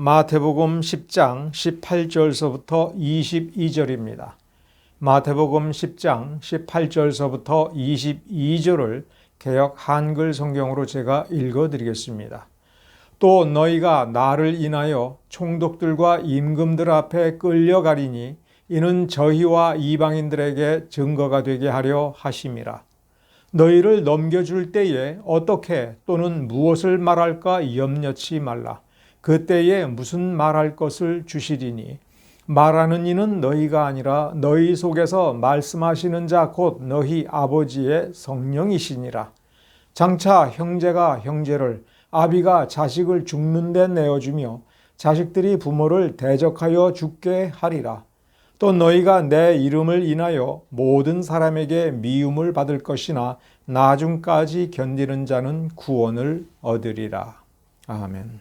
마태복음 10장 18절서부터 22절입니다. 마태복음 10장 18절서부터 22절을 개역 한글 성경으로 제가 읽어드리겠습니다. 또 너희가 나를 인하여 총독들과 임금들 앞에 끌려가리니 이는 저희와 이방인들에게 증거가 되게 하려 하심이라. 너희를 넘겨줄 때에 어떻게 또는 무엇을 말할까 염려치 말라. 그때에 무슨 말할 것을 주시리니 말하는 이는 너희가 아니라 너희 속에서 말씀하시는 자 곧 너희 아버지의 성령이시니라. 장차 형제가 형제를 아비가 자식을 죽는 데 내어주며 자식들이 부모를 대적하여 죽게 하리라. 또 너희가 내 이름을 인하여 모든 사람에게 미움을 받을 것이나 나중까지 견디는 자는 구원을 얻으리라. 아멘.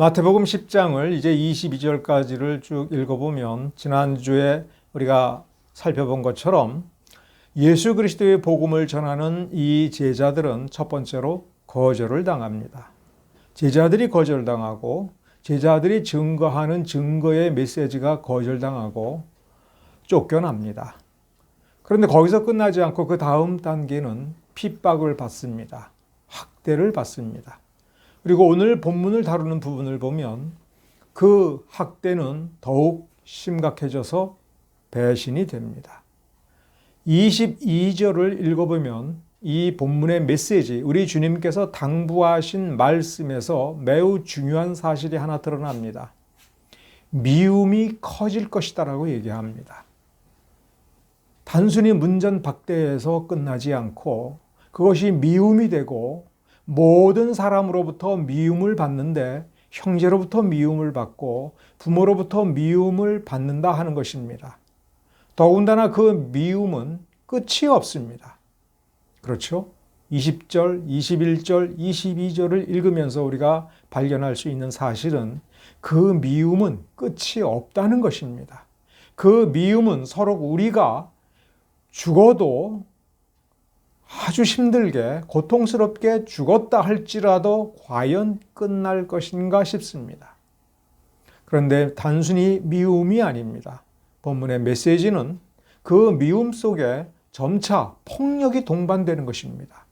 마태복음 10장을 이제 22절까지를 쭉 읽어보면 지난주에 우리가 살펴본 것처럼 예수 그리스도의 복음을 전하는 이 제자들은 첫 번째로 거절을 당합니다. 제자들이 거절당하고 제자들이 증거하는 증거의 메시지가 거절당하고 쫓겨납니다. 그런데 거기서 끝나지 않고 그 다음 단계는 핍박을 받습니다. 학대를 받습니다. 그리고 오늘 본문을 다루는 부분을 보면 그 학대는 더욱 심각해져서 배신이 됩니다. 22절을 읽어보면 이 본문의 메시지, 우리 주님께서 당부하신 말씀에서 매우 중요한 사실이 하나 드러납니다. 미움이 커질 것이다라고 얘기합니다. 단순히 문전박대에서 끝나지 않고 그것이 미움이 되고 모든 사람으로부터 미움을 받는데 형제로부터 미움을 받고 부모로부터 미움을 받는다 하는 것입니다. 더군다나 그 미움은 끝이 없습니다. 그렇죠? 20절, 21절, 22절을 읽으면서 우리가 발견할 수 있는 사실은 그 미움은 끝이 없다는 것입니다. 그 미움은 서로 우리가 죽어도 아주 힘들게 고통스럽게 죽었다 할지라도 과연 끝날 것인가 싶습니다. 그런데 단순히 미움이 아닙니다. 본문의 메시지는 그 미움 속에 점차 폭력이 동반되는 것입니다.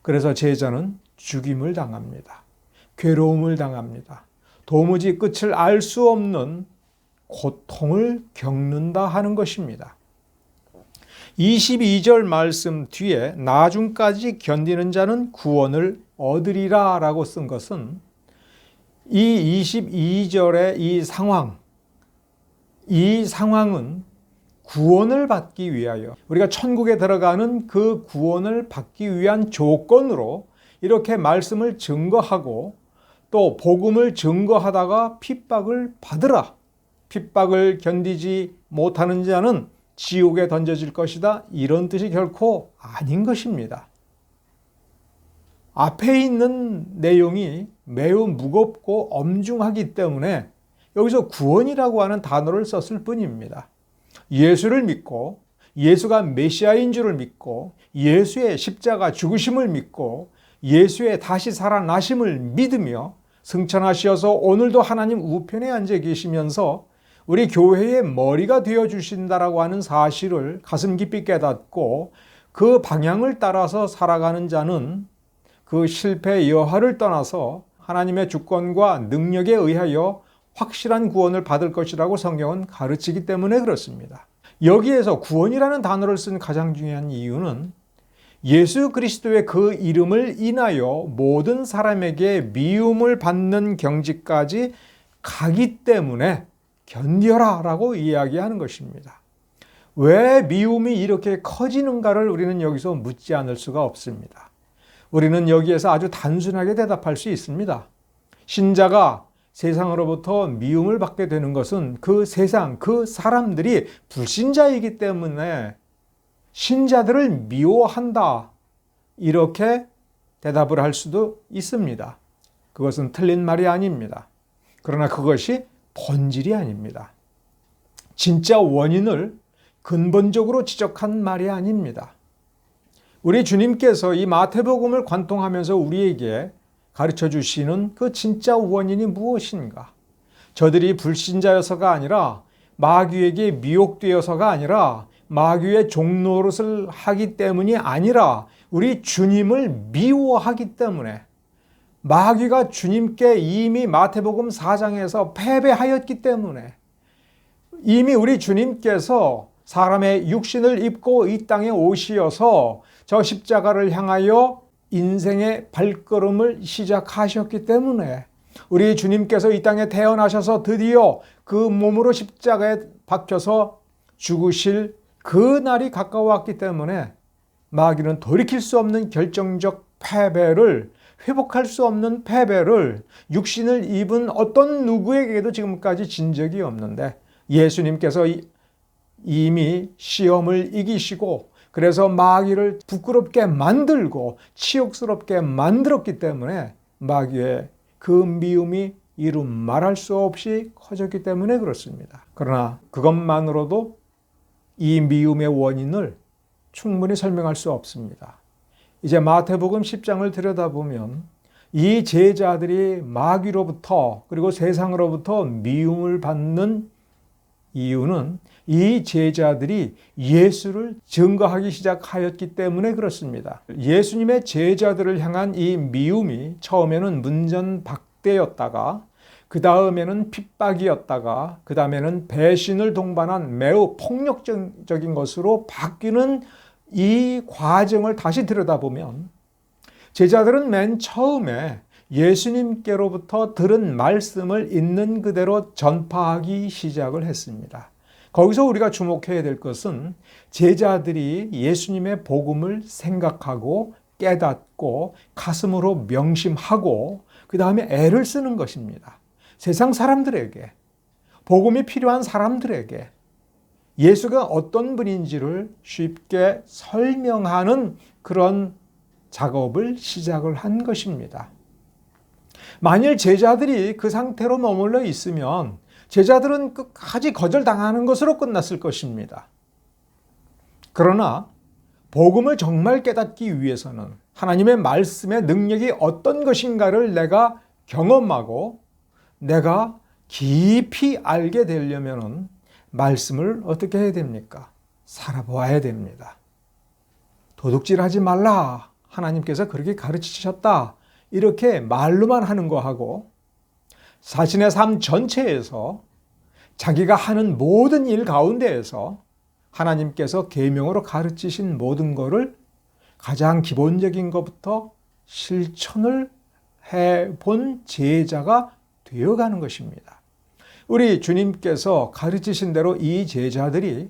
그래서 제자는 죽임을 당합니다. 괴로움을 당합니다. 도무지 끝을 알 수 없는 고통을 겪는다 하는 것입니다. 22절 말씀 뒤에 나중까지 견디는 자는 구원을 얻으리라 라고 쓴 것은 이 22절의 이 상황은 구원을 받기 위하여 우리가 천국에 들어가는 그 구원을 받기 위한 조건으로 이렇게 말씀을 증거하고 또 복음을 증거하다가 핍박을 받으라. 핍박을 견디지 못하는 자는 지옥에 던져질 것이다. 이런 뜻이 결코 아닌 것입니다. 앞에 있는 내용이 매우 무겁고 엄중하기 때문에 여기서 구원이라고 하는 단어를 썼을 뿐입니다. 예수를 믿고 예수가 메시아인 줄을 믿고 예수의 십자가 죽으심을 믿고 예수의 다시 살아나심을 믿으며 승천하시어서 오늘도 하나님 우편에 앉아 계시면서 우리 교회의 머리가 되어주신다라고 하는 사실을 가슴 깊이 깨닫고 그 방향을 따라서 살아가는 자는 그 실패의 여하를 떠나서 하나님의 주권과 능력에 의하여 확실한 구원을 받을 것이라고 성경은 가르치기 때문에 그렇습니다. 여기에서 구원이라는 단어를 쓴 가장 중요한 이유는 예수 그리스도의 그 이름을 인하여 모든 사람에게 미움을 받는 경지까지 가기 때문에 견뎌라 라고 이야기하는 것입니다. 왜 미움이 이렇게 커지는가를 우리는 여기서 묻지 않을 수가 없습니다. 우리는 여기에서 아주 단순하게 대답할 수 있습니다. 신자가 세상으로부터 미움을 받게 되는 것은 그 세상, 그 사람들이 불신자이기 때문에 신자들을 미워한다. 이렇게 대답을 할 수도 있습니다. 그것은 틀린 말이 아닙니다. 그러나 그것이 본질이 아닙니다. 진짜 원인을 근본적으로 지적한 말이 아닙니다. 우리 주님께서 이 마태복음을 관통하면서 우리에게 가르쳐 주시는 그 진짜 원인이 무엇인가? 저들이 불신자여서가 아니라 마귀에게 미혹되어서가 아니라 마귀의 종노릇을 하기 때문이 아니라 우리 주님을 미워하기 때문에 마귀가 주님께 이미 마태복음 4장에서 패배하였기 때문에 이미 우리 주님께서 사람의 육신을 입고 이 땅에 오시어서 저 십자가를 향하여 인생의 발걸음을 시작하셨기 때문에 우리 주님께서 이 땅에 태어나셔서 드디어 그 몸으로 십자가에 박혀서 죽으실 그 날이 가까워왔기 때문에 마귀는 돌이킬 수 없는 결정적 패배를, 회복할 수 없는 패배를 육신을 입은 어떤 누구에게도 지금까지 진 적이 없는데 예수님께서 이미 시험을 이기시고 그래서 마귀를 부끄럽게 만들고 치욕스럽게 만들었기 때문에 마귀의 그 미움이 이루 말할 수 없이 커졌기 때문에 그렇습니다. 그러나 그것만으로도 이 미움의 원인을 충분히 설명할 수 없습니다. 이제 마태복음 10장을 들여다보면 이 제자들이 마귀로부터 그리고 세상으로부터 미움을 받는 이유는 이 제자들이 예수를 증거하기 시작하였기 때문에 그렇습니다. 예수님의 제자들을 향한 이 미움이 처음에는 문전박대였다가 그 다음에는 핍박이었다가 그 다음에는 배신을 동반한 매우 폭력적인 것으로 바뀌는 이 과정을 다시 들여다보면 제자들은 맨 처음에 예수님께로부터 들은 말씀을 있는 그대로 전파하기 시작을 했습니다. 거기서 우리가 주목해야 될 것은 제자들이 예수님의 복음을 생각하고 깨닫고 가슴으로 명심하고 그 다음에 애를 쓰는 것입니다. 세상 사람들에게, 복음이 필요한 사람들에게 예수가 어떤 분인지를 쉽게 설명하는 그런 작업을 시작을 한 것입니다. 만일 제자들이 그 상태로 머물러 있으면 제자들은 끝까지 거절당하는 것으로 끝났을 것입니다. 그러나 복음을 정말 깨닫기 위해서는 하나님의 말씀의 능력이 어떤 것인가를 내가 경험하고 내가 깊이 알게 되려면 말씀을 어떻게 해야 됩니까? 살아보아야 됩니다. 도둑질하지 말라. 하나님께서 그렇게 가르치셨다. 이렇게 말로만 하는 거하고 자신의 삶 전체에서 자기가 하는 모든 일 가운데에서 하나님께서 계명으로 가르치신 모든 것을 가장 기본적인 것부터 실천을 해본 제자가 되어가는 것입니다. 우리 주님께서 가르치신 대로 이 제자들이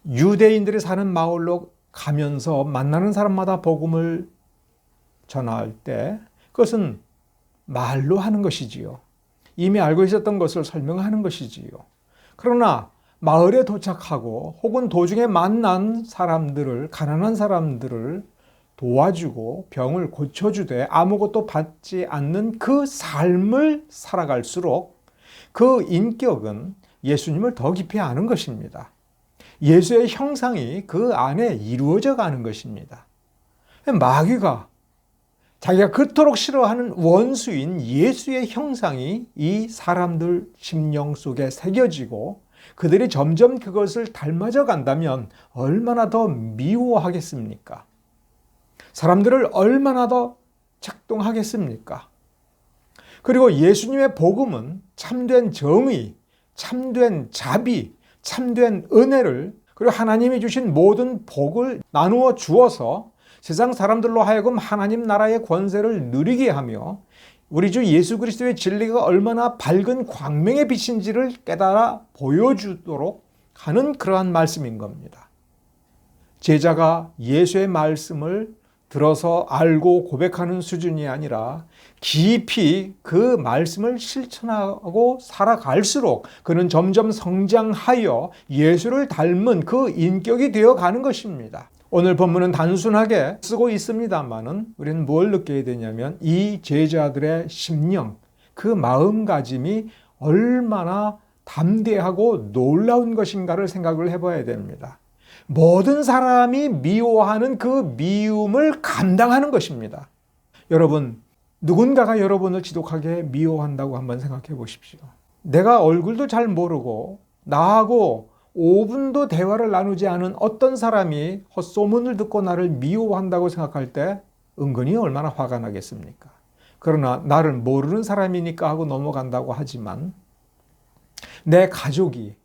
유대인들이 사는 마을로 가면서 만나는 사람마다 복음을 전할 때 그것은 말로 하는 것이지요. 이미 알고 있었던 것을 설명하는 것이지요. 그러나 마을에 도착하고 혹은 도중에 만난 사람들을, 가난한 사람들을 도와주고 병을 고쳐주되 아무것도 받지 않는 그 삶을 살아갈수록 그 인격은 예수님을 더 깊이 아는 것입니다. 예수의 형상이 그 안에 이루어져 가는 것입니다. 마귀가 자기가 그토록 싫어하는 원수인 예수의 형상이 이 사람들 심령 속에 새겨지고 그들이 점점 그것을 닮아져 간다면 얼마나 더 미워하겠습니까? 사람들을 얼마나 더 작동하겠습니까? 그리고 예수님의 복음은 참된 정의, 참된 자비, 참된 은혜를 그리고 하나님이 주신 모든 복을 나누어 주어서 세상 사람들로 하여금 하나님 나라의 권세를 누리게 하며 우리 주 예수 그리스도의 진리가 얼마나 밝은 광명의 빛인지를 깨달아 보여주도록 하는 그러한 말씀인 겁니다. 제자가 예수의 말씀을 들어서 알고 고백하는 수준이 아니라 깊이 그 말씀을 실천하고 살아갈수록 그는 점점 성장하여 예수를 닮은 그 인격이 되어가는 것입니다. 오늘 본문은 단순하게 쓰고 있습니다만은 우리는 뭘 느끼게 되냐면 이 제자들의 심령, 그 마음가짐이 얼마나 담대하고 놀라운 것인가를 생각을 해봐야 됩니다. 모든 사람이 미워하는 그 미움을 감당하는 것입니다. 여러분, 누군가가 여러분을 지독하게 미워한다고 한번 생각해 보십시오. 내가 얼굴도 잘 모르고 나하고 5분도 대화를 나누지 않은 어떤 사람이 헛소문을 듣고 나를 미워한다고 생각할 때 은근히 얼마나 화가 나겠습니까? 그러나 나를 모르는 사람이니까 하고 넘어간다고 하지만 내 가족이,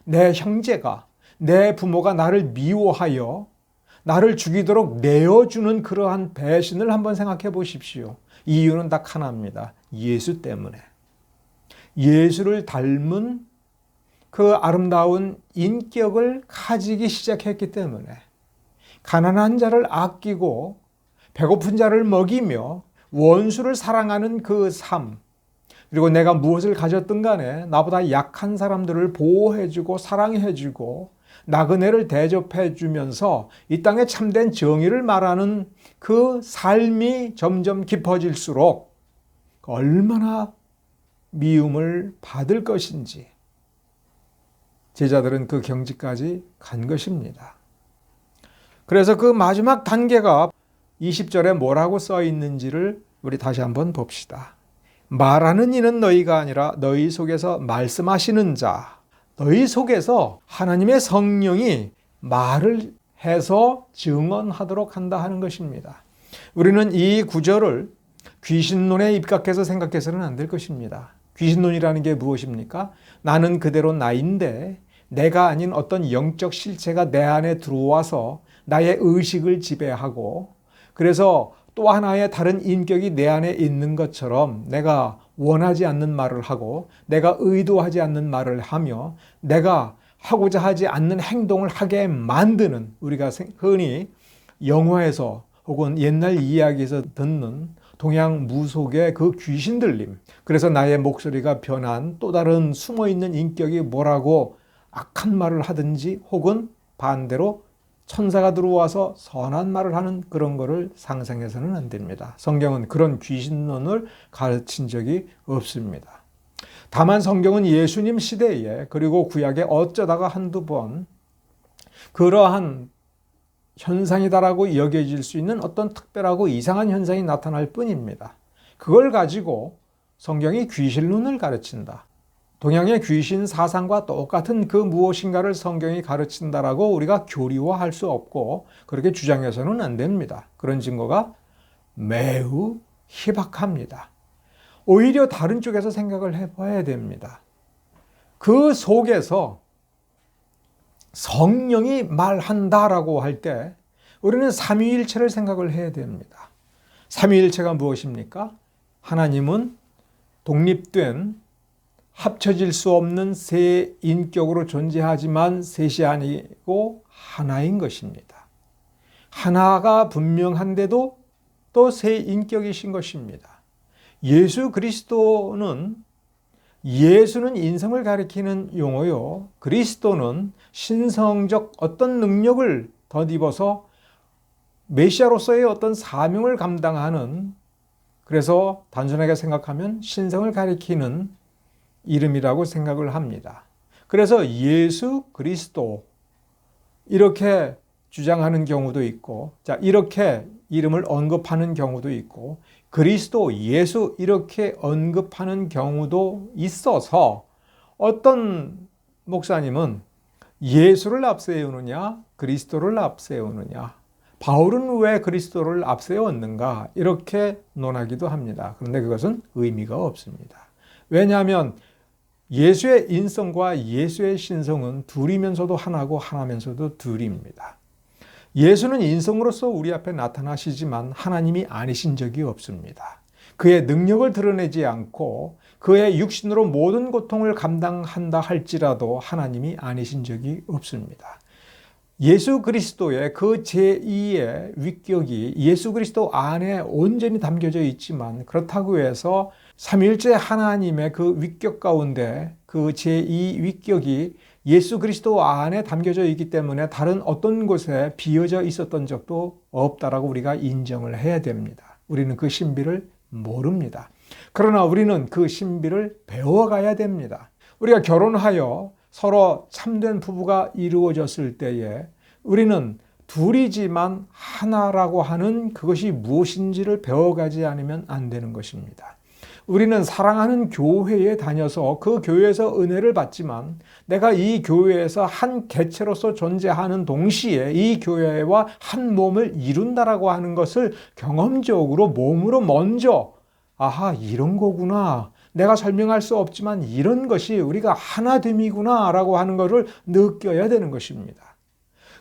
내 형제가, 내 부모가 나를 미워하여 나를 죽이도록 내어주는 그러한 배신을 한번 생각해 보십시오. 이유는 딱 하나입니다. 예수 때문에. 예수를 닮은 그 아름다운 인격을 가지기 시작했기 때문에 가난한 자를 아끼고 배고픈 자를 먹이며 원수를 사랑하는 그 삶, 그리고 내가 무엇을 가졌든 간에 나보다 약한 사람들을 보호해주고 사랑해주고 나그네를 대접해주면서 이 땅에 참된 정의를 말하는 그 삶이 점점 깊어질수록 얼마나 미움을 받을 것인지 제자들은 그 경지까지 간 것입니다. 그래서 그 마지막 단계가 20절에 뭐라고 써 있는지를 우리 다시 한번 봅시다. 말하는 이는 너희가 아니라 너희 속에서 말씀하시는 자, 너희 속에서 하나님의 성령이 말을 해서 증언하도록 한다 하는 것입니다. 우리는 이 구절을 귀신론에 입각해서 생각해서는 안 될 것입니다. 귀신론이라는 게 무엇입니까? 나는 그대로 나인데 내가 아닌 어떤 영적 실체가 내 안에 들어와서 나의 의식을 지배하고 그래서 또 하나의 다른 인격이 내 안에 있는 것처럼 내가 원하지 않는 말을 하고 내가 의도하지 않는 말을 하며 내가 하고자 하지 않는 행동을 하게 만드는, 우리가 흔히 영화에서 혹은 옛날 이야기에서 듣는 동양 무속의 그 귀신 들림, 그래서 나의 목소리가 변한 또 다른 숨어있는 인격이 뭐라고 악한 말을 하든지 혹은 반대로 천사가 들어와서 선한 말을 하는 그런 거를 상상해서는 안 됩니다. 성경은 그런 귀신론을 가르친 적이 없습니다. 다만 성경은 예수님 시대에 그리고 구약에 어쩌다가 한두 번 그러한 현상이다라고 여겨질 수 있는 어떤 특별하고 이상한 현상이 나타날 뿐입니다. 그걸 가지고 성경이 귀신론을 가르친다. 동양의 귀신 사상과 똑같은 그 무엇인가를 성경이 가르친다라고 우리가 교리화할 수 없고 그렇게 주장해서는 안 됩니다. 그런 증거가 매우 희박합니다. 오히려 다른 쪽에서 생각을 해봐야 됩니다. 그 속에서 성령이 말한다라고 할 때 우리는 삼위일체를 생각을 해야 됩니다. 삼위일체가 무엇입니까? 하나님은 독립된 합쳐질 수 없는 세 인격으로 존재하지만 셋이 아니고 하나인 것입니다. 하나가 분명한데도 또 세 인격이신 것입니다. 예수 그리스도는 예수는 인성을 가리키는 용어요. 그리스도는 신성적 어떤 능력을 덧입어서 메시아로서의 어떤 사명을 감당하는, 그래서 단순하게 생각하면 신성을 가리키는 이름이라고 생각을 합니다. 그래서 예수 그리스도 이렇게 주장하는 경우도 있고, 자, 이렇게 이름을 언급하는 경우도 있고, 그리스도, 예수 이렇게 언급하는 경우도 있어서 어떤 목사님은 예수를 앞세우느냐, 그리스도를 앞세우느냐, 바울은 왜 그리스도를 앞세웠는가 이렇게 논하기도 합니다. 그런데 그것은 의미가 없습니다. 왜냐하면 예수의 인성과 예수의 신성은 둘이면서도 하나고 하나면서도 둘입니다. 예수는 인성으로서 우리 앞에 나타나시지만 하나님이 아니신 적이 없습니다. 그의 능력을 드러내지 않고 그의 육신으로 모든 고통을 감당한다 할지라도 하나님이 아니신 적이 없습니다. 예수 그리스도의 그 제2의 위격이 예수 그리스도 안에 온전히 담겨져 있지만 그렇다고 해서 삼위일체 하나님의 그 위격 가운데 그 제2 위격이 예수 그리스도 안에 담겨져 있기 때문에 다른 어떤 곳에 비어져 있었던 적도 없다라고 우리가 인정을 해야 됩니다. 우리는 그 신비를 모릅니다. 그러나 우리는 그 신비를 배워가야 됩니다. 우리가 결혼하여 서로 참된 부부가 이루어졌을 때에 우리는 둘이지만 하나라고 하는 그것이 무엇인지를 배워가지 않으면 안 되는 것입니다. 우리는 사랑하는 교회에 다녀서 그 교회에서 은혜를 받지만 내가 이 교회에서 한 개체로서 존재하는 동시에 이 교회와 한 몸을 이룬다라고 하는 것을 경험적으로 몸으로 먼저 아하, 이런 거구나. 내가 설명할 수 없지만 이런 것이 우리가 하나됨이구나 라고 하는 것을 느껴야 되는 것입니다.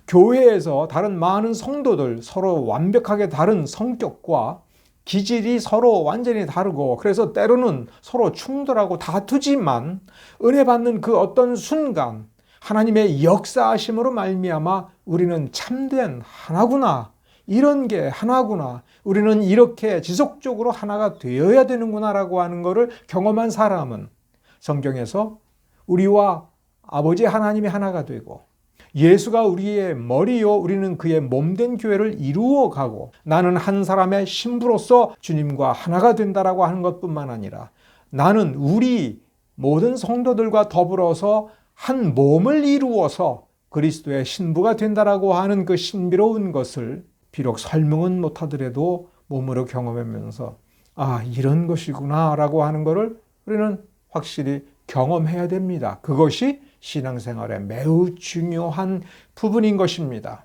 교회에서 다른 많은 성도들 서로 완벽하게 다른 성격과 기질이 서로 완전히 다르고 그래서 때로는 서로 충돌하고 다투지만 은혜 받는 그 어떤 순간 하나님의 역사하심으로 말미암아 우리는 참된 하나구나. 이런 게 하나구나. 우리는 이렇게 지속적으로 하나가 되어야 되는구나라고 하는 것을 경험한 사람은 성경에서 우리와 아버지 하나님이 하나가 되고 예수가 우리의 머리요 우리는 그의 몸된 교회를 이루어가고 나는 한 사람의 신부로서 주님과 하나가 된다라고 하는 것뿐만 아니라 나는 우리 모든 성도들과 더불어서 한 몸을 이루어서 그리스도의 신부가 된다라고 하는 그 신비로운 것을 비록 설명은 못하더라도 몸으로 경험하면서 아, 이런 것이구나 라고 하는 것을 우리는 확실히 경험해야 됩니다. 그것이 신앙생활의 매우 중요한 부분인 것입니다.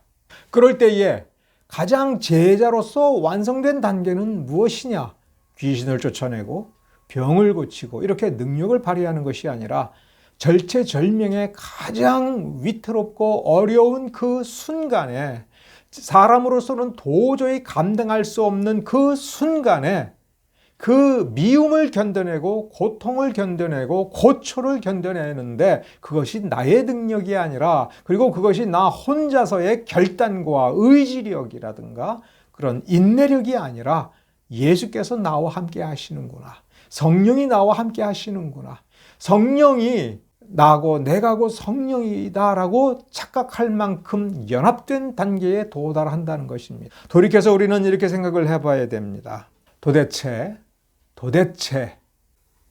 그럴 때에 가장 제자로서 완성된 단계는 무엇이냐? 귀신을 쫓아내고 병을 고치고 이렇게 능력을 발휘하는 것이 아니라 절체절명의 가장 위태롭고 어려운 그 순간에 사람으로서는 도저히 감당할 수 없는 그 순간에 그 미움을 견뎌내고 고통을 견뎌내고 고초를 견뎌내는데 그것이 나의 능력이 아니라 그리고 그것이 나 혼자서의 결단과 의지력이라든가 그런 인내력이 아니라 예수께서 나와 함께 하시는구나. 성령이 나와 함께 하시는구나. 성령이 나고 내가고 성령이다라고 착각할 만큼 연합된 단계에 도달한다는 것입니다. 돌이켜서 우리는 이렇게 생각을 해봐야 됩니다. 도대체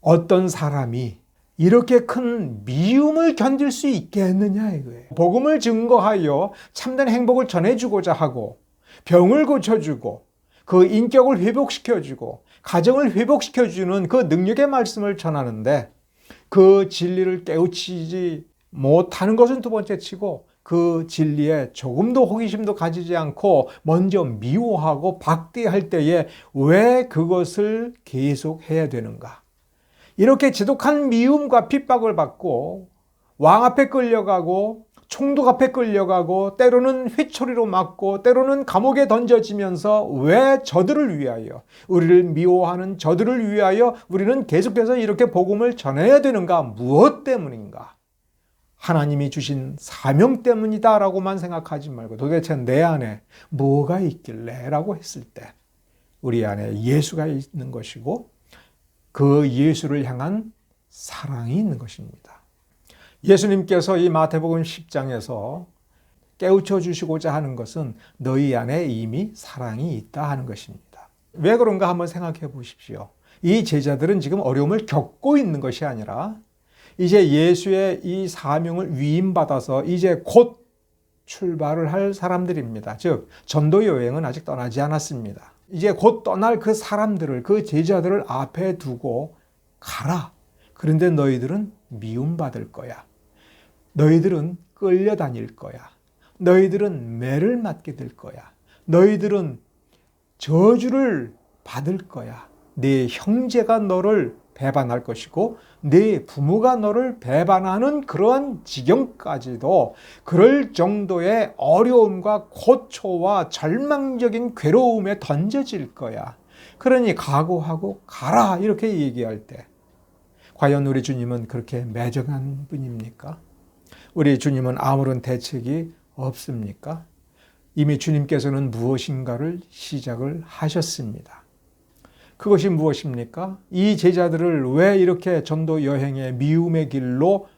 어떤 사람이 이렇게 큰 미움을 견딜 수 있겠느냐 이거예요. 복음을 증거하여 참된 행복을 전해주고자 하고 병을 고쳐주고 그 인격을 회복시켜주고 가정을 회복시켜주는 그 능력의 말씀을 전하는데 그 진리를 깨우치지 못하는 것은 두 번째 치고 그 진리에 조금도 호기심도 가지지 않고 먼저 미워하고 박대할 때에 왜 그것을 계속 해야 되는가? 이렇게 지독한 미움과 핍박을 받고 왕 앞에 끌려가고 총독 앞에 끌려가고 때로는 회초리로 맞고 때로는 감옥에 던져지면서 왜 저들을 위하여 우리를 미워하는 저들을 위하여 우리는 계속해서 이렇게 복음을 전해야 되는가? 무엇 때문인가? 하나님이 주신 사명 때문이다 라고만 생각하지 말고 도대체 내 안에 뭐가 있길래 라고 했을 때 우리 안에 예수가 있는 것이고 그 예수를 향한 사랑이 있는 것입니다. 예수님께서 이 마태복음 10장에서 깨우쳐 주시고자 하는 것은 너희 안에 이미 사랑이 있다 하는 것입니다. 왜 그런가 한번 생각해 보십시오. 이 제자들은 지금 어려움을 겪고 있는 것이 아니라 이제 예수의 이 사명을 위임받아서 이제 곧 출발을 할 사람들입니다. 즉 전도 여행은 아직 떠나지 않았습니다. 이제 곧 떠날 그 사람들을 그 제자들을 앞에 두고 가라. 그런데 너희들은 미움받을 거야. 너희들은 끌려다닐 거야. 너희들은 매를 맞게 될 거야. 너희들은 저주를 받을 거야. 네 형제가 너를 배반할 것이고 네 부모가 너를 배반하는 그러한 지경까지도 그럴 정도의 어려움과 고초와 절망적인 괴로움에 던져질 거야. 그러니 각오하고 가라 이렇게 얘기할 때 과연 우리 주님은 그렇게 매정한 분입니까? 우리 주님은 아무런 대책이 없습니까? 이미 주님께서는 무엇인가를 시작을 하셨습니다. 그것이 무엇입니까? 이 제자들을 왜 이렇게 전도 여행의 미움의 길로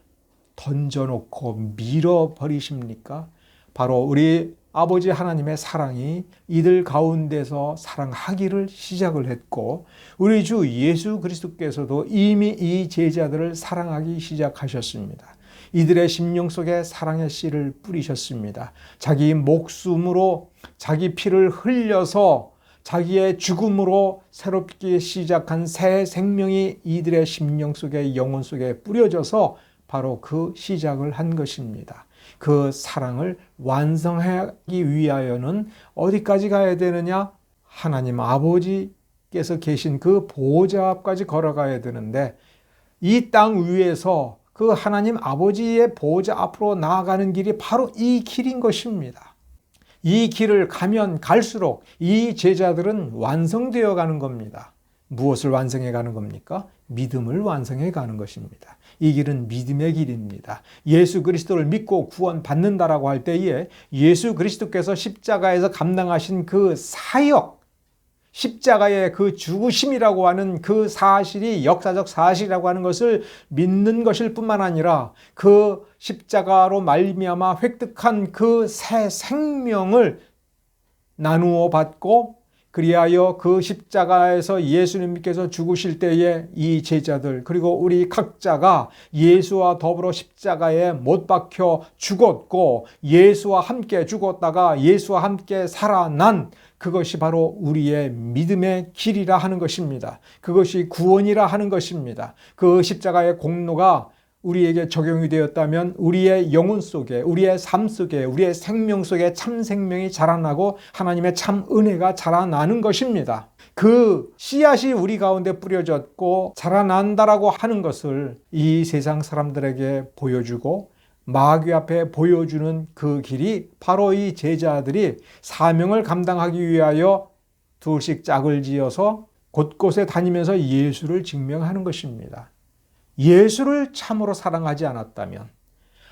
던져놓고 밀어버리십니까? 바로 우리 아버지 하나님의 사랑이 이들 가운데서 사랑하기를 시작을 했고 우리 주 예수 그리스도께서도 이미 이 제자들을 사랑하기 시작하셨습니다. 이들의 심령 속에 사랑의 씨를 뿌리셨습니다. 자기 목숨으로 자기 피를 흘려서 자기의 죽음으로 새롭게 시작한 새 생명이 이들의 심령 속에, 영혼 속에 뿌려져서 바로 그 시작을 한 것입니다. 그 사랑을 완성하기 위하여는 어디까지 가야 되느냐? 하나님 아버지께서 계신 그 보좌 앞까지 걸어가야 되는데, 이 땅 위에서 그 하나님 아버지의 보좌 앞으로 나아가는 길이 바로 이 길인 것입니다. 이 길을 가면 갈수록 이 제자들은 완성되어 가는 겁니다. 무엇을 완성해 가는 겁니까? 믿음을 완성해 가는 것입니다. 이 길은 믿음의 길입니다. 예수 그리스도를 믿고 구원받는다라고 할 때에 예수 그리스도께서 십자가에서 감당하신 그 사역, 십자가의 그 죽으심이라고 하는 그 사실이 역사적 사실이라고 하는 것을 믿는 것일 뿐만 아니라 그 십자가로 말미암아 획득한 그 새 생명을 나누어 받고, 그리하여 그 십자가에서 예수님께서 죽으실 때에 이 제자들 그리고 우리 각자가 예수와 더불어 십자가에 못 박혀 죽었고, 예수와 함께 죽었다가 예수와 함께 살아난 그것이 바로 우리의 믿음의 길이라 하는 것입니다. 그것이 구원이라 하는 것입니다. 그 십자가의 공로가 우리에게 적용이 되었다면 우리의 영혼 속에, 우리의 삶 속에, 우리의 생명 속에 참 생명이 자라나고 하나님의 참 은혜가 자라나는 것입니다. 그 씨앗이 우리 가운데 뿌려졌고 자라난다라고 하는 것을 이 세상 사람들에게 보여주고 마귀 앞에 보여주는 그 길이 바로 이 제자들이 사명을 감당하기 위하여 둘씩 짝을 지어서 곳곳에 다니면서 예수를 증명하는 것입니다. 예수를 참으로 사랑하지 않았다면,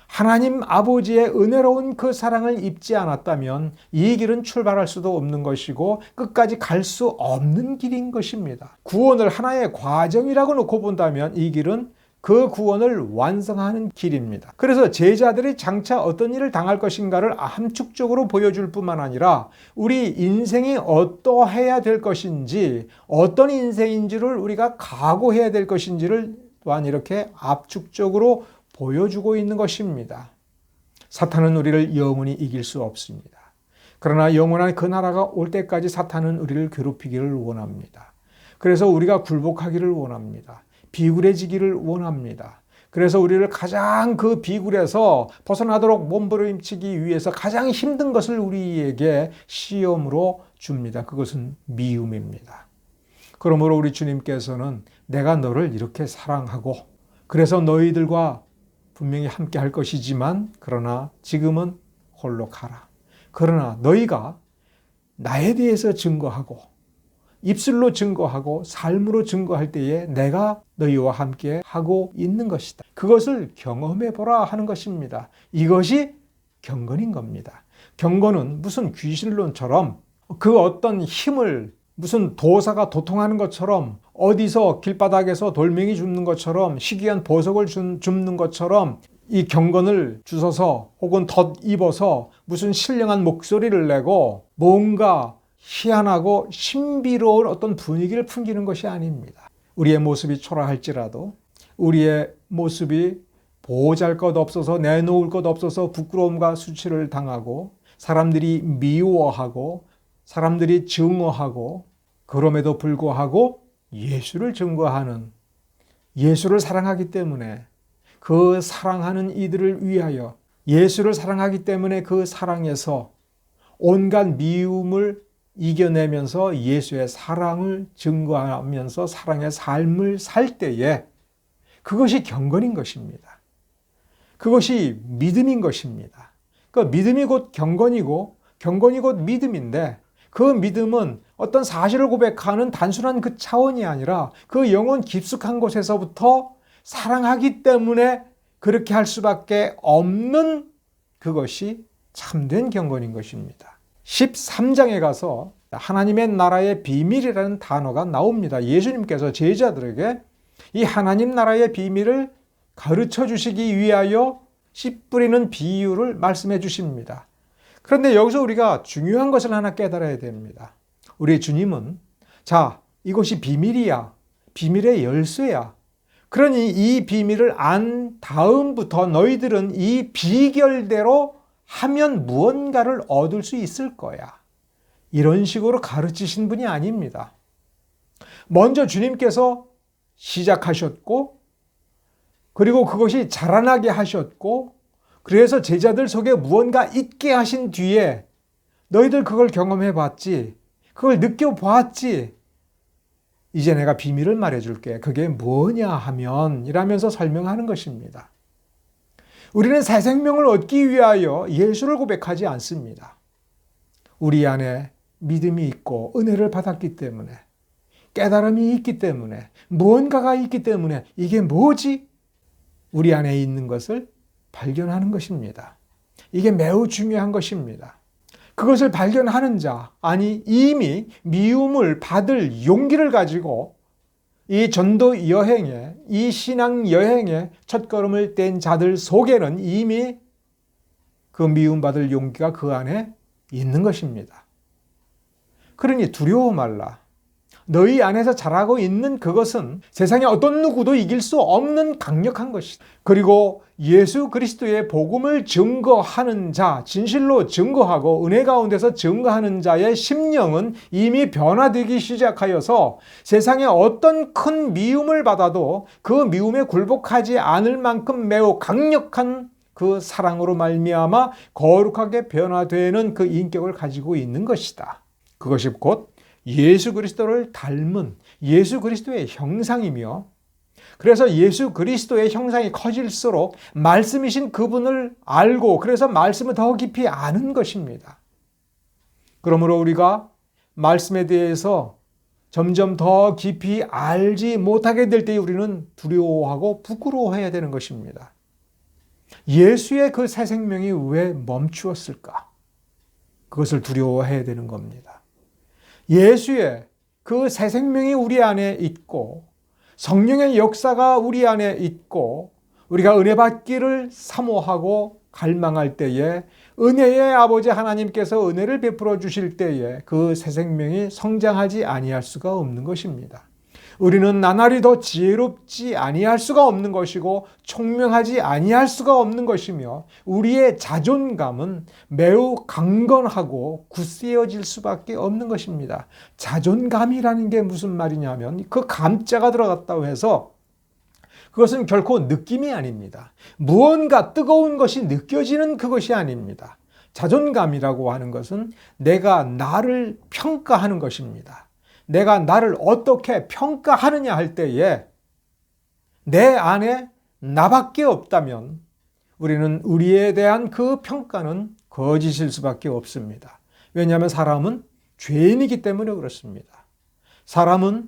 하나님 아버지의 은혜로운 그 사랑을 입지 않았다면 이 길은 출발할 수도 없는 것이고 끝까지 갈 수 없는 길인 것입니다. 구원을 하나의 과정이라고 놓고 본다면 이 길은 그 구원을 완성하는 길입니다. 그래서 제자들이 장차 어떤 일을 당할 것인가를 함축적으로 보여줄 뿐만 아니라 우리 인생이 어떠해야 될 것인지, 어떤 인생인지를 우리가 각오해야 될 것인지를 또한 이렇게 압축적으로 보여주고 있는 것입니다. 사탄은 우리를 영원히 이길 수 없습니다. 그러나 영원한 그 나라가 올 때까지 사탄은 우리를 괴롭히기를 원합니다. 그래서 우리가 굴복하기를 원합니다. 비굴해지기를 원합니다. 그래서 우리를 가장 그 비굴에서 벗어나도록 몸부림치기 위해서 가장 힘든 것을 우리에게 시험으로 줍니다. 그것은 미움입니다. 그러므로 우리 주님께서는 내가 너를 이렇게 사랑하고 그래서 너희들과 분명히 함께 할 것이지만 그러나 지금은 홀로 가라. 그러나 너희가 나에 대해서 증거하고 입술로 증거하고 삶으로 증거할 때에 내가 너희와 함께 하고 있는 것이다. 그것을 경험해 보라 하는 것입니다. 이것이 경건인 겁니다. 경건은 무슨 귀신론처럼 그 어떤 힘을 무슨 도사가 도통하는 것처럼 어디서 길바닥에서 돌멩이 줍는 것처럼 희귀한 보석을 줍는 것처럼 이 경건을 주워서 혹은 덧입어서 무슨 신령한 목소리를 내고 뭔가 희한하고 신비로운 어떤 분위기를 풍기는 것이 아닙니다. 우리의 모습이 초라할지라도 우리의 모습이 보잘것 없어서 내놓을 것 없어서 부끄러움과 수치를 당하고 사람들이 미워하고 사람들이 증오하고 그럼에도 불구하고 예수를 증거하는, 예수를 사랑하기 때문에 그 사랑하는 이들을 위하여 예수를 사랑하기 때문에 그 사랑에서 온갖 미움을 이겨내면서 예수의 사랑을 증거하면서 사랑의 삶을 살 때에 그것이 경건인 것입니다. 그것이 믿음인 것입니다. 그 믿음이 곧 경건이고 경건이 곧 믿음인데 그 믿음은 어떤 사실을 고백하는 단순한 그 차원이 아니라 그 영혼 깊숙한 곳에서부터 사랑하기 때문에 그렇게 할 수밖에 없는 그것이 참된 경건인 것입니다. 13장에 가서 하나님의 나라의 비밀이라는 단어가 나옵니다. 예수님께서 제자들에게 이 하나님 나라의 비밀을 가르쳐 주시기 위하여 씨 뿌리는 비유를 말씀해 주십니다. 그런데 여기서 우리가 중요한 것을 하나 깨달아야 됩니다. 우리 주님은 자, 이것이 비밀이야. 비밀의 열쇠야. 그러니 이 비밀을 안 다음부터 너희들은 이 비결대로 하면 무언가를 얻을 수 있을 거야. 이런 식으로 가르치신 분이 아닙니다. 먼저 주님께서 시작하셨고, 그리고 그것이 자라나게 하셨고, 그래서 제자들 속에 무언가 있게 하신 뒤에 너희들 그걸 경험해 봤지, 그걸 느껴보았지, 이제 내가 비밀을 말해줄게. 그게 뭐냐 하면 이라면서 설명하는 것입니다. 우리는 새 생명을 얻기 위하여 예수를 고백하지 않습니다. 우리 안에 믿음이 있고 은혜를 받았기 때문에, 깨달음이 있기 때문에, 무언가가 있기 때문에 이게 뭐지? 우리 안에 있는 것을 발견하는 것입니다. 이게 매우 중요한 것입니다. 그것을 발견하는 자, 아니 이미 미움을 받을 용기를 가지고 이 전도 여행에, 이 신앙 여행에 첫걸음을 뗀 자들 속에는 이미 그 미움받을 용기가 그 안에 있는 것입니다. 그러니 두려워 말라. 너희 안에서 자라고 있는 그것은 세상에 어떤 누구도 이길 수 없는 강력한 것이다. 그리고 예수 그리스도의 복음을 증거하는 자, 진실로 증거하고 은혜 가운데서 증거하는 자의 심령은 이미 변화되기 시작하여서 세상에 어떤 큰 미움을 받아도 그 미움에 굴복하지 않을 만큼 매우 강력한 그 사랑으로 말미암아 거룩하게 변화되는 그 인격을 가지고 있는 것이다. 그것이 곧 예수 그리스도를 닮은 예수 그리스도의 형상이며, 그래서 예수 그리스도의 형상이 커질수록 말씀이신 그분을 알고, 그래서 말씀을 더 깊이 아는 것입니다. 그러므로 우리가 말씀에 대해서 점점 더 깊이 알지 못하게 될 때 우리는 두려워하고 부끄러워해야 되는 것입니다. 예수의 그 새 생명이 왜 멈추었을까? 그것을 두려워해야 되는 겁니다. 예수의 그 새 생명이 우리 안에 있고, 성령의 역사가 우리 안에 있고, 우리가 은혜 받기를 사모하고 갈망할 때에 은혜의 아버지 하나님께서 은혜를 베풀어 주실 때에 그 새 생명이 성장하지 아니할 수가 없는 것입니다. 우리는 나날이 더 지혜롭지 아니할 수가 없는 것이고 총명하지 아니할 수가 없는 것이며, 우리의 자존감은 매우 강건하고 굳세어질 수밖에 없는 것입니다. 자존감이라는 게 무슨 말이냐면 그 감자가 들어갔다고 해서 그것은 결코 느낌이 아닙니다. 무언가 뜨거운 것이 느껴지는 그것이 아닙니다. 자존감이라고 하는 것은 내가 나를 평가하는 것입니다. 내가 나를 어떻게 평가하느냐 할 때에 내 안에 나밖에 없다면 우리는 우리에 대한 그 평가는 거짓일 수밖에 없습니다. 왜냐하면 사람은 죄인이기 때문에 그렇습니다. 사람은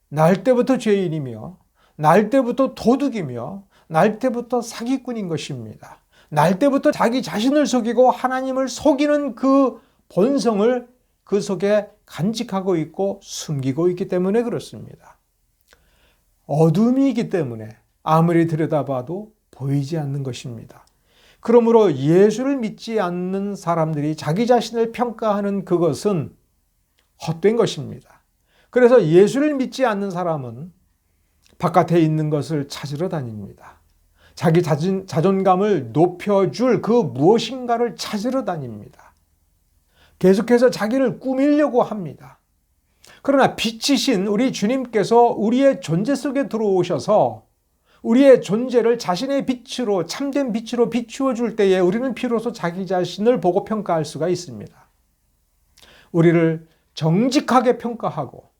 날 때부터 죄인이며, 날 때부터 도둑이며, 날 때부터 사기꾼인 것입니다. 날 때부터 자기 자신을 속이고 하나님을 속이는 그 본성을 그 속에 간직하고 있고 숨기고 있기 때문에 그렇습니다. 어둠이기 때문에 아무리 들여다봐도 보이지 않는 것입니다. 그러므로 예수를 믿지 않는 사람들이 자기 자신을 평가하는 그것은 헛된 것입니다. 그래서 예수를 믿지 않는 사람은 바깥에 있는 것을 찾으러 다닙니다. 자기 자존감을 높여줄 그 무엇인가를 찾으러 다닙니다. 계속해서 자기를 꾸미려고 합니다. 그러나 빛이신 우리 주님께서 우리의 존재 속에 들어오셔서 우리의 존재를 자신의 빛으로, 참된 빛으로 비추어 줄 때에 우리는 비로소 자기 자신을 보고 평가할 수가 있습니다. 우리를 정직하게 평가하고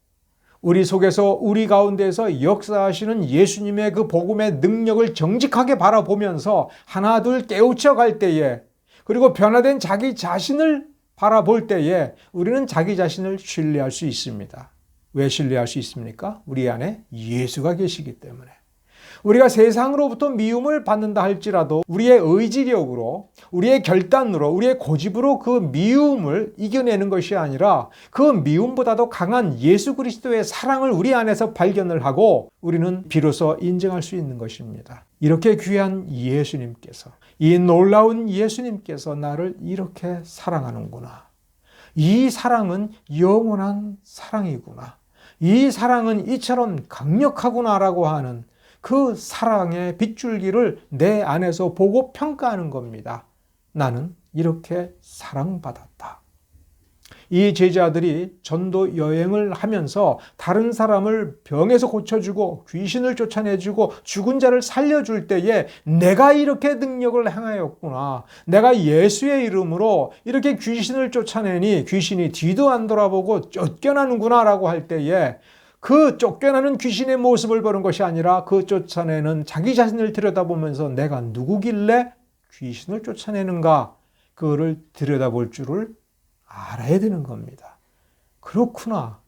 우리 속에서, 우리 가운데서 역사하시는 예수님의 그 복음의 능력을 정직하게 바라보면서 하나둘 깨우쳐 갈 때에, 그리고 변화된 자기 자신을 바라볼 때에 우리는 자기 자신을 신뢰할 수 있습니다. 왜 신뢰할 수 있습니까? 우리 안에 예수가 계시기 때문에. 우리가 세상으로부터 미움을 받는다 할지라도 우리의 의지력으로, 우리의 결단으로, 우리의 고집으로 그 미움을 이겨내는 것이 아니라 그 미움보다도 강한 예수 그리스도의 사랑을 우리 안에서 발견을 하고 우리는 비로소 인정할 수 있는 것입니다. 이렇게 귀한 예수님께서, 이 놀라운 예수님께서 나를 이렇게 사랑하는구나. 이 사랑은 영원한 사랑이구나. 이 사랑은 이처럼 강력하구나라고 하는 그 사랑의 빗줄기를 내 안에서 보고 평가하는 겁니다. 나는 이렇게 사랑받았다. 이 제자들이 전도 여행을 하면서 다른 사람을 병에서 고쳐주고 귀신을 쫓아내주고 죽은 자를 살려줄 때에 내가 이렇게 능력을 행하였구나. 내가 예수의 이름으로 이렇게 귀신을 쫓아내니 귀신이 뒤도 안 돌아보고 쫓겨나는구나 라고 할 때에 그 쫓겨나는 귀신의 모습을 보는 것이 아니라 그 쫓아내는 자기 자신을 들여다보면서 내가 누구길래 귀신을 쫓아내는가, 그거를 들여다볼 줄을 알아야 되는 겁니다. 그렇구나.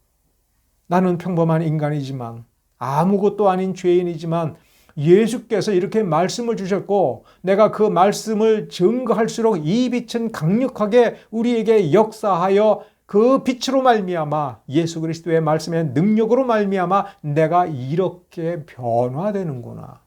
나는 평범한 인간이지만, 아무것도 아닌 죄인이지만 예수께서 이렇게 말씀을 주셨고 내가 그 말씀을 증거할수록 이 빛은 강력하게 우리에게 역사하여 그 빛으로 말미암아 예수 그리스도의 말씀의 능력으로 말미암아 내가 이렇게 변화되는구나.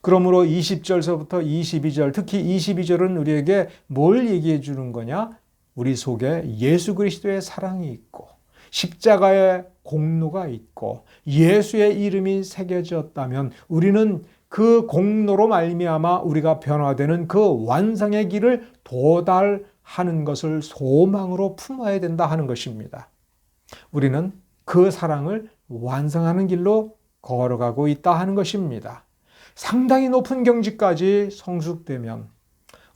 그러므로 20절서부터 22절, 특히 22절은 우리에게 뭘 얘기해 주는 거냐? 우리 속에 예수 그리스도의 사랑이 있고 십자가의 공로가 있고 예수의 이름이 새겨졌다면 우리는 그 공로로 말미암아 우리가 변화되는 그 완성의 길을 도달하는 것을 소망으로 품어야 된다 하는 것입니다. 우리는 그 사랑을 완성하는 길로 걸어가고 있다 하는 것입니다. 상당히 높은 경지까지 성숙되면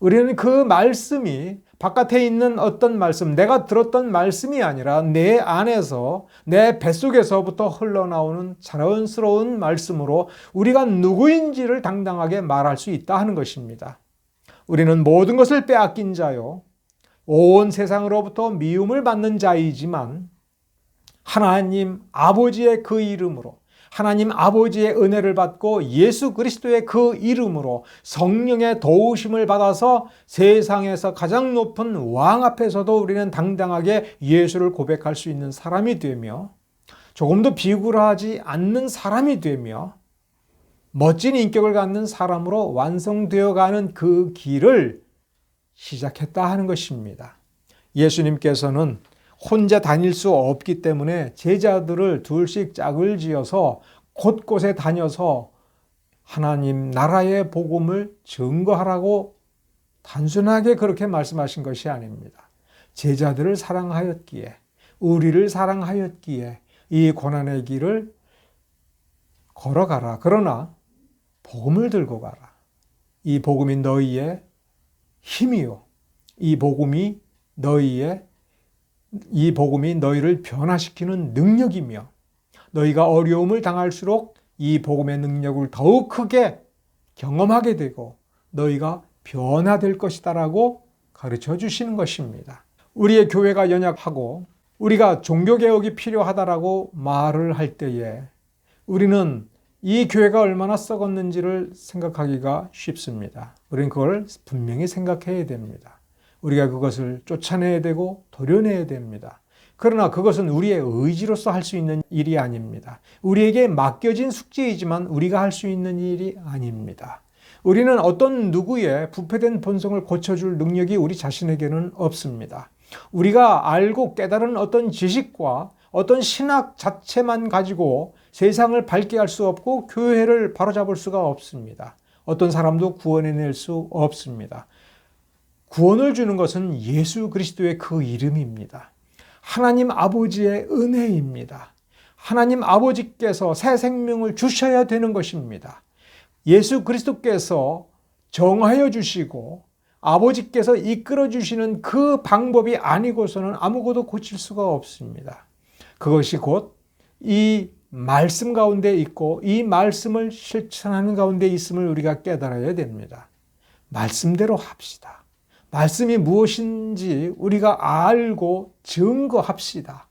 우리는 그 말씀이 바깥에 있는 어떤 말씀, 내가 들었던 말씀이 아니라 내 안에서, 내 뱃속에서부터 흘러나오는 자연스러운 말씀으로 우리가 누구인지를 당당하게 말할 수 있다 하는 것입니다. 우리는 모든 것을 빼앗긴 자요, 온 세상으로부터 미움을 받는 자이지만 하나님 아버지의 그 이름으로, 하나님 아버지의 은혜를 받고 예수 그리스도의 그 이름으로 성령의 도우심을 받아서 세상에서 가장 높은 왕 앞에서도 우리는 당당하게 예수를 고백할 수 있는 사람이 되며 조금도 비굴하지 않는 사람이 되며 멋진 인격을 갖는 사람으로 완성되어 가는 그 길을 시작했다 하는 것입니다. 예수님께서는 혼자 다닐 수 없기 때문에 제자들을 둘씩 짝을 지어서 곳곳에 다녀서 하나님 나라의 복음을 증거하라고 단순하게 그렇게 말씀하신 것이 아닙니다. 제자들을 사랑하였기에, 우리를 사랑하였기에 이 고난의 길을 걸어가라. 그러나 복음을 들고 가라. 이 복음이 너희의 힘이요, 이 복음이 너희를 변화시키는 능력이며 너희가 어려움을 당할수록 이 복음의 능력을 더욱 크게 경험하게 되고 너희가 변화될 것이다라고 가르쳐 주시는 것입니다. 우리의 교회가 연약하고 우리가 종교개혁이 필요하다라고 말을 할 때에 우리는 이 교회가 얼마나 썩었는지를 생각하기가 쉽습니다. 우리는 그걸 분명히 생각해야 됩니다. 우리가 그것을 쫓아내야 되고 도려내야 됩니다. 그러나 그것은 우리의 의지로서 할 수 있는 일이 아닙니다. 우리에게 맡겨진 숙제이지만 우리가 할 수 있는 일이 아닙니다. 우리는 어떤 누구의 부패된 본성을 고쳐줄 능력이 우리 자신에게는 없습니다. 우리가 알고 깨달은 어떤 지식과 어떤 신학 자체만 가지고 세상을 밝게 할 수 없고 교회를 바로잡을 수가 없습니다. 어떤 사람도 구원해낼 수 없습니다. 구원을 주는 것은 예수 그리스도의 그 이름입니다. 하나님 아버지의 은혜입니다. 하나님 아버지께서 새 생명을 주셔야 되는 것입니다. 예수 그리스도께서 정하여 주시고 아버지께서 이끌어 주시는 그 방법이 아니고서는 아무것도 고칠 수가 없습니다. 그것이 곧 이 말씀 가운데 있고 이 말씀을 실천하는 가운데 있음을 우리가 깨달아야 됩니다. 말씀대로 합시다. 말씀이 무엇인지 우리가 알고 증거합시다.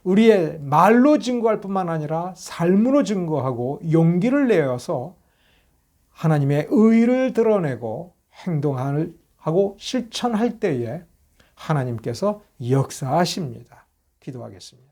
우리의 말로 증거할 뿐만 아니라 삶으로 증거하고 용기를 내어서 하나님의 의를 드러내고 행동하고 실천할 때에 하나님께서 역사하십니다. 기도하겠습니다.